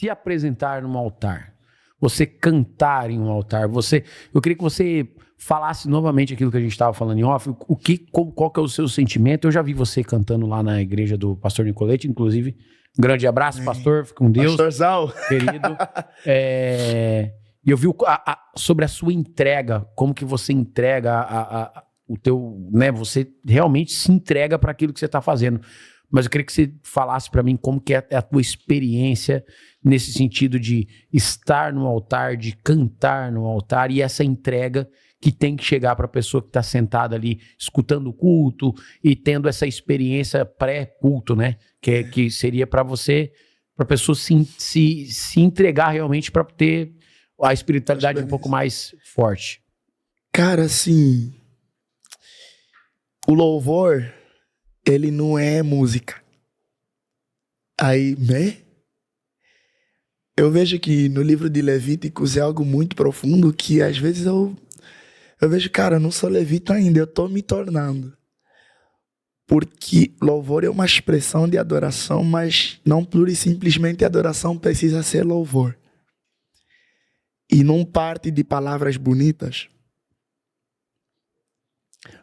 se apresentar num altar, você cantar em um altar, eu queria que você falasse novamente aquilo que a gente estava falando em off, qual que é o seu sentimento. Eu já vi você cantando lá na igreja do pastor Nicolete, inclusive. Um grande abraço, pastor, fique com Deus. Pastorzão. Querido. E eu vi sobre a sua entrega, como que você entrega o teu, né, você realmente se entrega para aquilo que você está fazendo. Mas eu queria que você falasse para mim como que é a tua experiência nesse sentido de estar no altar, de cantar no altar, e essa entrega que tem que chegar para a pessoa que está sentada ali, escutando o culto e tendo essa experiência pré-culto, né? Que seria para você, para a pessoa se entregar realmente para ter a espiritualidade um pouco mais forte. Cara, assim, o louvor, ele não é música. Aí, né? Eu vejo que no livro de Levíticos é algo muito profundo que às vezes eu vejo, cara, eu não sou levita ainda, eu tô me tornando. Porque louvor é uma expressão de adoração, mas não pura e simplesmente adoração precisa ser louvor. E não parte de palavras bonitas.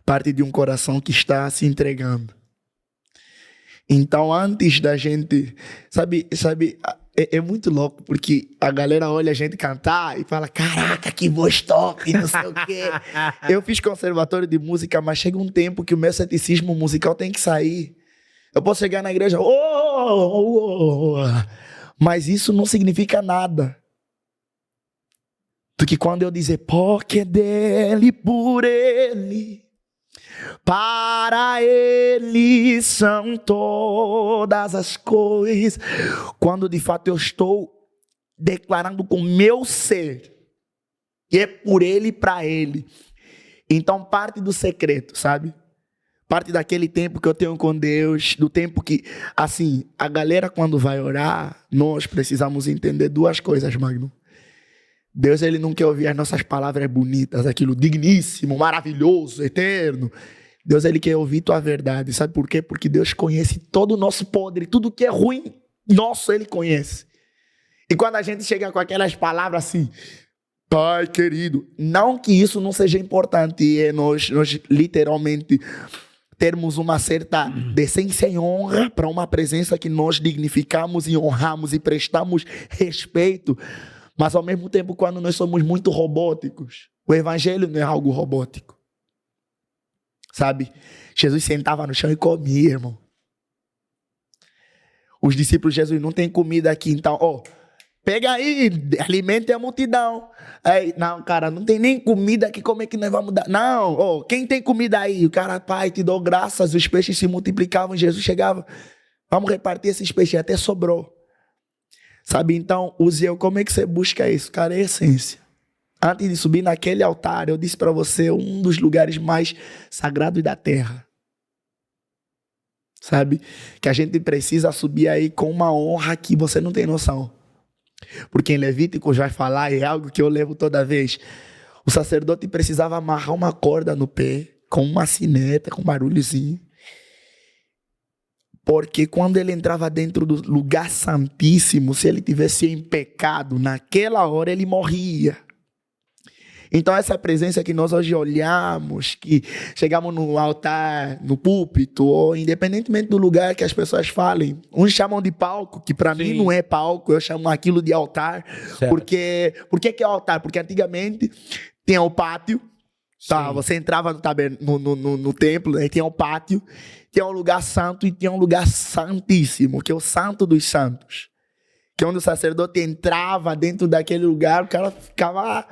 Parte de um coração que está se entregando. Então, antes da gente... Sabe, é muito louco, porque a galera olha a gente cantar e fala, caraca, que voz top, não sei o quê. Eu fiz conservatório de música, mas chega um tempo que o meu ceticismo musical tem que sair. Eu posso chegar na igreja, mas isso não significa nada. Do que quando eu dizer, porque dele, por ele, para ele são todas as coisas. Quando de fato eu estou declarando com meu ser, que é por ele e para ele. Então parte do secreto, sabe? Parte daquele tempo que eu tenho com Deus, do tempo que, assim, a galera quando vai orar, nós precisamos entender duas coisas, Magno. Deus, ele não quer ouvir as nossas palavras bonitas, aquilo digníssimo, maravilhoso, eterno. Deus, ele quer ouvir tua verdade. Sabe por quê? Porque Deus conhece todo o nosso podre, tudo que é ruim, nosso, ele conhece. E quando a gente chega com aquelas palavras assim, Pai querido, não que isso não seja importante, nós literalmente termos uma certa decência e honra para uma presença que nós dignificamos e honramos e prestamos respeito. Mas ao mesmo tempo, quando nós somos muito robóticos, o evangelho não é algo robótico. Sabe? Jesus sentava no chão e comia, irmão. Os discípulos de Jesus não tem comida aqui, então, pega aí, alimente a multidão. Aí, não, cara, não tem nem comida aqui, como é que nós vamos dar? Não, quem tem comida aí? O cara, pai, te dou graças, os peixes se multiplicavam, Jesus chegava, vamos repartir esses peixes, até sobrou. Sabe, então, Uziel, como é que você busca isso? Cara, é essência. Antes de subir naquele altar, eu disse para você, um dos lugares mais sagrados da terra. Sabe? Que a gente precisa subir aí com uma honra que você não tem noção. Porque em Levíticos vai falar, é algo que eu levo toda vez. O sacerdote precisava amarrar uma corda no pé, com uma sineta, com um barulhozinho. Porque quando ele entrava dentro do lugar santíssimo, se ele tivesse em pecado, naquela hora ele morria. Então essa presença que nós hoje olhamos, que chegamos no altar, no púlpito, ou independentemente do lugar que as pessoas falem, uns chamam de palco, que para mim não é palco, eu chamo aquilo de altar. Por que é altar? Porque antigamente tinha o pátio, tá? Você entrava no templo, aí tinha o pátio, tinha um lugar santo e tinha um lugar santíssimo, que é o santo dos santos. Que é onde o sacerdote entrava dentro daquele lugar, o cara ficava...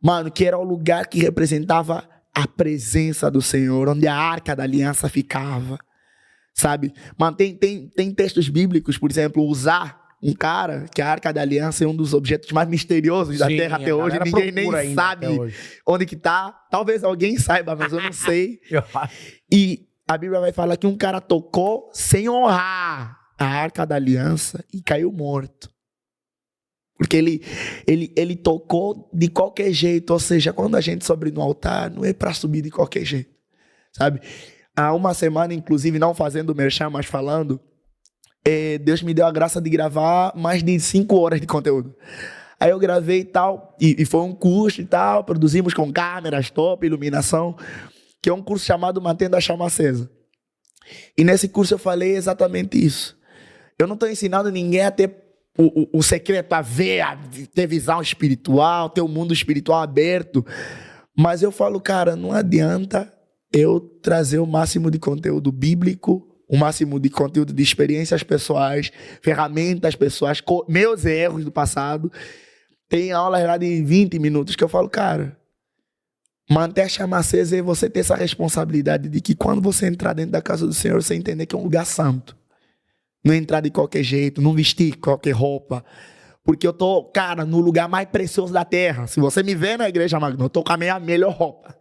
Mano, que era o lugar que representava a presença do Senhor, onde a arca da aliança ficava, sabe? Mano, tem textos bíblicos, por exemplo, usar um cara, que a arca da aliança é um dos objetos mais misteriosos da terra até hoje, ninguém nem sabe onde que tá. Talvez alguém saiba, mas eu não sei. E a Bíblia vai falar que um cara tocou sem honrar a arca da aliança e caiu morto. Porque ele tocou de qualquer jeito. Ou seja, quando a gente sobe no altar, não é para subir de qualquer jeito. Sabe? Há uma semana, inclusive, não fazendo merchan, mas falando, Deus me deu a graça de gravar mais de 5 horas de conteúdo. Aí eu gravei e tal, e foi um curso e tal, produzimos com câmeras top, iluminação, que é um curso chamado Mantendo a Chama Acesa. E nesse curso eu falei exatamente isso. Eu não estou ensinando ninguém a ter o secreto, a ver, a ter visão espiritual, ter o mundo espiritual aberto. Mas eu falo, cara, não adianta eu trazer o máximo de conteúdo bíblico, o máximo de conteúdo de experiências pessoais, ferramentas pessoais, meus erros do passado. Tem aulas lá de 20 minutos que eu falo, cara, manter a chama acesa é você ter essa responsabilidade de que quando você entrar dentro da casa do Senhor, você entender que é um lugar santo. Não entrar de qualquer jeito, não vestir qualquer roupa. Porque eu tô, cara, no lugar mais precioso da terra. Se você me vê na igreja, Magno, eu tô com a minha melhor roupa.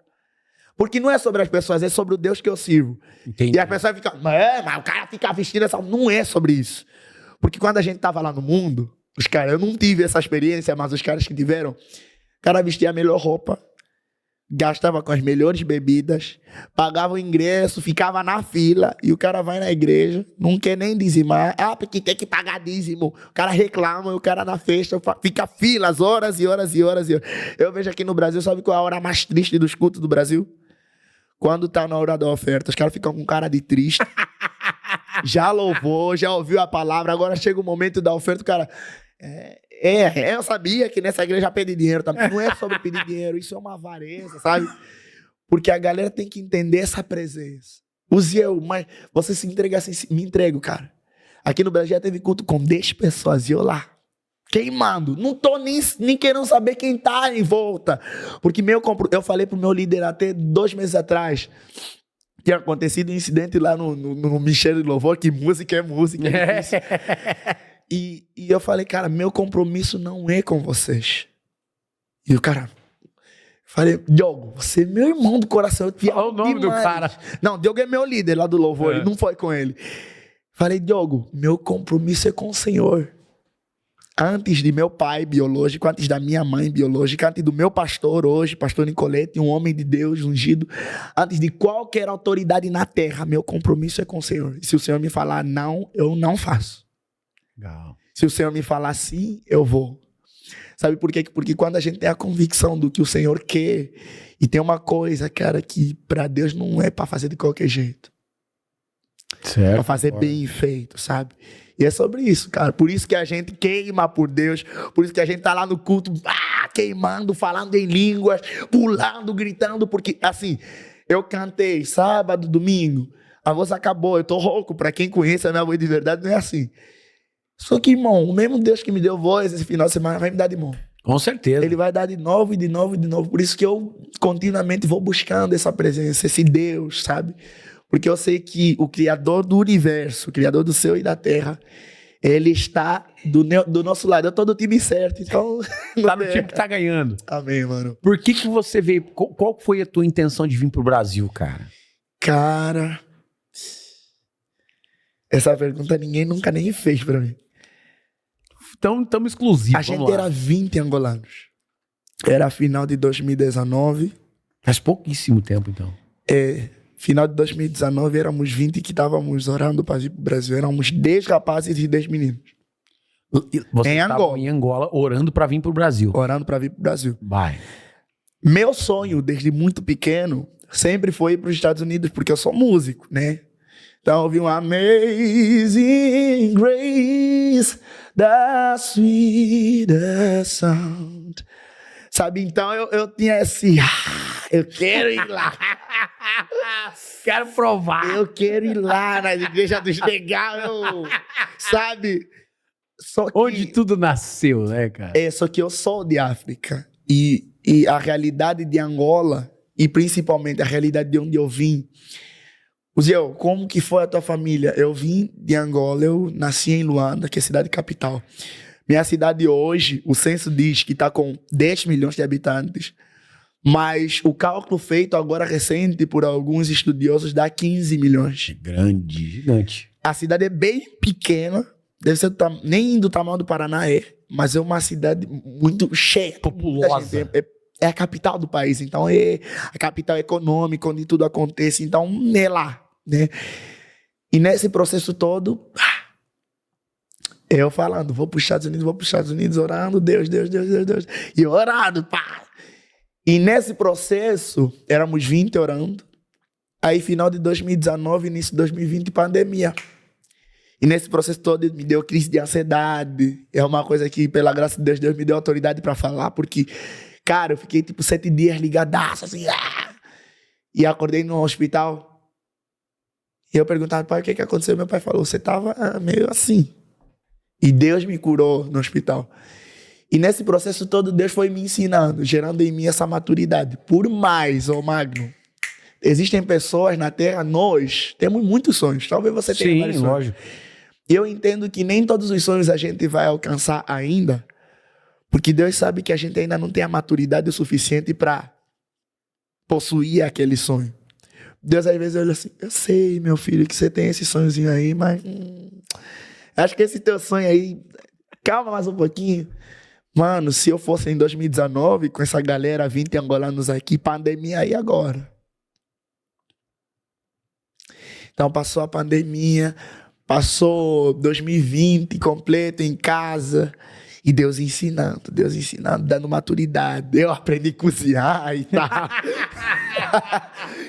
Porque não é sobre as pessoas, é sobre o Deus que eu sirvo. Entendi. E as pessoas ficam, mas o cara fica vestindo essa... Não é sobre isso. Porque quando a gente tava lá no mundo, os caras, eu não tive essa experiência, mas os caras que tiveram, o cara vestia a melhor roupa, gastava com as melhores bebidas, pagava o ingresso, ficava na fila, e o cara vai na igreja, não quer nem dizimar, porque tem que pagar dízimo. O cara reclama, e o cara na festa fica filas, horas e horas e horas e horas. Eu vejo aqui no Brasil, sabe qual é a hora mais triste dos cultos do Brasil? Quando tá na hora da oferta, os caras ficam com cara de triste. Já louvou, já ouviu a palavra, agora chega o momento da oferta, o cara... eu sabia que nessa igreja pede dinheiro também. Não é sobre pedir dinheiro, isso é uma avareza, sabe? Porque a galera tem que entender essa presença. Mas você se entrega assim, me entrego, cara. Aqui no Brasil já teve culto com 10 pessoas e eu lá, queimando. Não tô nem querendo saber quem tá em volta. Porque eu falei pro meu líder até 2 meses atrás. Tinha acontecido um incidente lá no Michel de Louvor, que música é música. E eu falei, cara, meu compromisso não é com vocês. E o cara... Falei, Diogo, você é meu irmão do coração. Olha o nome do cara. Não, Diogo é meu líder lá do louvor, ele não foi com ele. Falei, Diogo, meu compromisso é com o Senhor. Antes de meu pai biológico, antes da minha mãe biológica, antes do meu pastor hoje, pastor Nicolete, um homem de Deus ungido, antes de qualquer autoridade na terra, meu compromisso é com o Senhor. E se o Senhor me falar não, eu não faço. Legal. Se o Senhor me falar sim, eu vou. Sabe por quê? Porque quando a gente tem a convicção do que o Senhor quer, e tem uma coisa, cara, que para Deus não é para fazer de qualquer jeito. Certo. Para fazer bem feito, sabe? E é sobre isso, cara. Por isso que a gente queima por Deus, por isso que a gente tá lá no culto, queimando, falando em línguas, pulando, gritando, porque, assim, eu cantei sábado, domingo, a voz acabou, eu tô rouco. Para quem conhece a minha voz de verdade, não é assim. Só que, irmão, o mesmo Deus que me deu voz esse final de semana vai me dar de novo. Com certeza. Ele vai dar de novo e de novo e de novo. Por isso que eu continuamente vou buscando essa presença, esse Deus, sabe? Porque eu sei que o Criador do universo, o Criador do céu e da terra, ele está do nosso lado. Eu tô do time certo, então... Tá no time que tá ganhando. Amém, mano. Por que você veio... Qual foi a tua intenção de vir pro Brasil, cara? Cara... Essa pergunta ninguém nunca nem fez pra mim. Então, estamos exclusivos. A gente era 20 angolanos. Era final de 2019. Faz pouquíssimo tempo, então. Final de 2019, éramos 20 que estávamos orando para vir pro Brasil. Éramos 10 rapazes e 10 meninos. Você em estava Angola. em Angola orando para vir pro Brasil. Orando para vir pro Brasil. Vai. Meu sonho, desde muito pequeno, sempre foi ir para os Estados Unidos, porque eu sou músico, né? Então eu vi um Amazing Grace, the sweetest sound. Sabe, então eu tinha esse... eu quero ir lá. Quero provar. Eu quero ir lá na igreja dos legal, sabe? Só que, onde tudo nasceu, né, cara? Só que eu sou de África. E a realidade de Angola, e principalmente a realidade de onde eu vim... Uziel, como que foi a tua família? Eu vim de Angola, eu nasci em Luanda, que é a cidade capital. Minha cidade hoje, o censo diz que está com 10 milhões de habitantes, mas o cálculo feito agora recente por alguns estudiosos dá 15 milhões. Grande, gigante. A cidade é bem pequena, deve ser nem do tamanho do Paraná mas é uma cidade muito cheia. Populosa. É a capital do país, então é a capital econômica, onde tudo acontece, então é lá. Né? E nesse processo todo, Eu falando, vou para os Estados Unidos, orando, Deus. E orando, pá. E nesse processo, éramos 20 orando. Aí, final de 2019, início de 2020, pandemia. E nesse processo todo, me deu crise de ansiedade. É uma coisa que, pela graça de Deus, Deus me deu autoridade para falar, porque, cara, eu fiquei tipo 7 dias ligadaço, assim. E acordei no hospital. E eu perguntava, pai, o que aconteceu? Meu pai falou, você tava meio assim. E Deus me curou no hospital. E nesse processo todo, Deus foi me ensinando, gerando em mim essa maturidade. Por mais, Magno, existem pessoas na Terra, nós temos muitos sonhos. Talvez você tenha vários sonhos. Lógico. E eu entendo que nem todos os sonhos a gente vai alcançar ainda, porque Deus sabe que a gente ainda não tem a maturidade o suficiente para possuir aquele sonho. Deus às vezes olha assim, eu sei, meu filho, que você tem esse sonhozinho aí, mas acho que esse teu sonho aí, calma mais um pouquinho. Mano, se eu fosse em 2019, com essa galera, 20 angolanos aqui, pandemia aí agora. Então passou a pandemia, passou 2020 completo em casa, e Deus ensinando, dando maturidade. Eu aprendi a cozinhar e tal.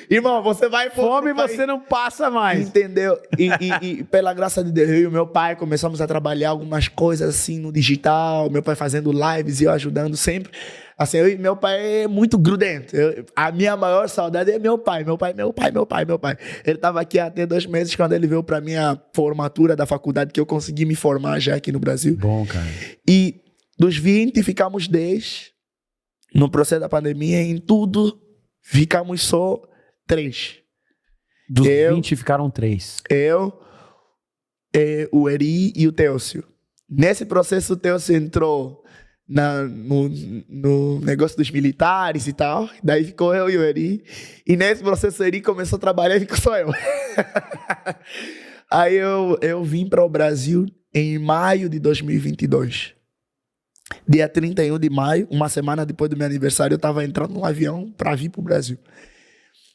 Irmão, você vai... Fome você não passa mais. Entendeu? E pela graça de Deus, eu e o meu pai começamos a trabalhar algumas coisas assim no digital, meu pai fazendo lives e eu ajudando sempre. Assim, meu pai é muito grudento. A minha maior saudade é meu pai. Ele estava aqui até 2 meses quando ele veio para minha formatura da faculdade, que eu consegui me formar já aqui no Brasil. Bom, cara. E dos 20 ficamos 10. No processo da pandemia, em tudo, ficamos só 3. Dos 20 ficaram 3. O Eri e o Teócio. Nesse processo, o Teócio entrou no negócio dos militares e tal. Daí ficou eu e o Eri. E nesse processo, o Eri começou a trabalhar e ficou só eu. Aí eu vim para o Brasil em maio de 2022. Dia 31 de maio, uma semana depois do meu aniversário, eu estava entrando num avião para vir para o Brasil.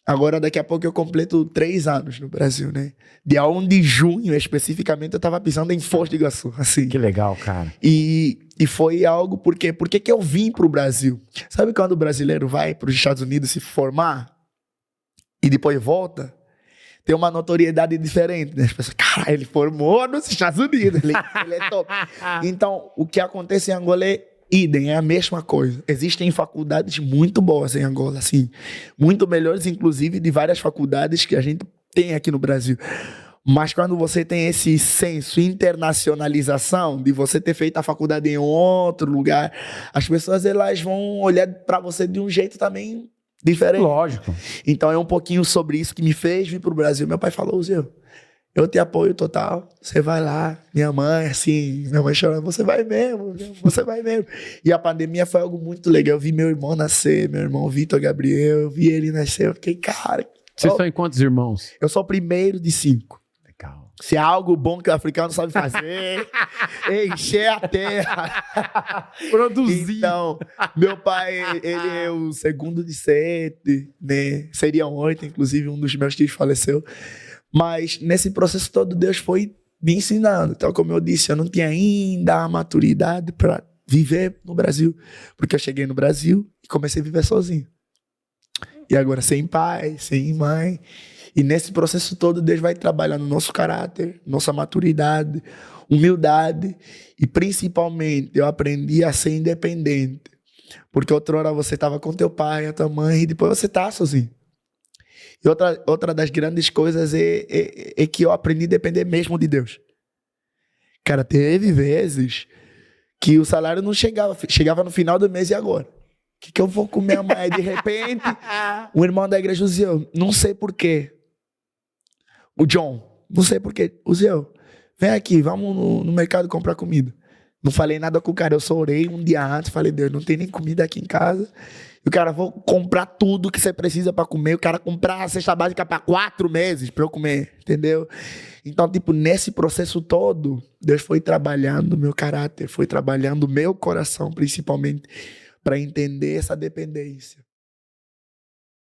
Agora, daqui a pouco, eu completo 3 anos no Brasil, né? Dia 1 de junho, especificamente, eu estava pisando em Foz do Iguaçu, assim. Que legal, cara. E foi algo... Por quê? Por que eu vim para o Brasil? Sabe quando o brasileiro vai para os Estados Unidos se formar e depois volta? Tem uma notoriedade diferente, né? As pessoas, cara, ele formou nos Estados Unidos, ele é top. Então, o que acontece em Angola é idem, é a mesma coisa. Existem faculdades muito boas em Angola, assim, muito melhores, inclusive, de várias faculdades que a gente tem aqui no Brasil. Mas quando você tem esse senso de internacionalização, de você ter feito a faculdade em outro lugar, as pessoas elas vão olhar para você de um jeito também diferente. Lógico. Então é um pouquinho sobre isso que me fez vir para o Brasil. Meu pai falou, Zé, eu te apoio total, você vai lá. Minha mãe, assim, minha mãe chorando, você vai mesmo. E a pandemia foi algo muito legal. Eu vi meu irmão nascer, meu irmão Vitor Gabriel, eu vi ele nascer, eu fiquei, cara... Vocês estão em quantos irmãos? Eu sou o primeiro de 5. Legal. Se há algo bom que o africano sabe fazer, é encher a terra. Produzir. Então, meu pai, ele é o segundo de 7, né? Seriam 8, inclusive um dos meus tios faleceu. Mas nesse processo todo, Deus foi me ensinando. Então, como eu disse, eu não tinha ainda a maturidade para viver no Brasil. Porque eu cheguei no Brasil e comecei a viver sozinho. E agora sem pai, sem mãe. E nesse processo todo, Deus vai trabalhar no nosso caráter, nossa maturidade, humildade. E principalmente, eu aprendi a ser independente. Porque outrora você estava com teu pai, a tua mãe, e depois você está sozinho. E outra das grandes coisas é que eu aprendi a depender mesmo de Deus. Cara, teve vezes que o salário não chegava no final do mês e agora? O que eu vou comer amanhã? De repente, o irmão da igreja, o Zé, não sei porquê. O John, não sei porquê. O Zé, vem aqui, vamos no mercado comprar comida. Não falei nada com o cara, eu só orei um dia antes, falei, Deus, não tem nem comida aqui em casa. E o cara, vou comprar tudo que você precisa para comer. O cara comprar a cesta básica para 4 meses para eu comer, entendeu? Então, tipo, nesse processo todo, Deus foi trabalhando o meu caráter, foi trabalhando o meu coração, principalmente, para entender essa dependência.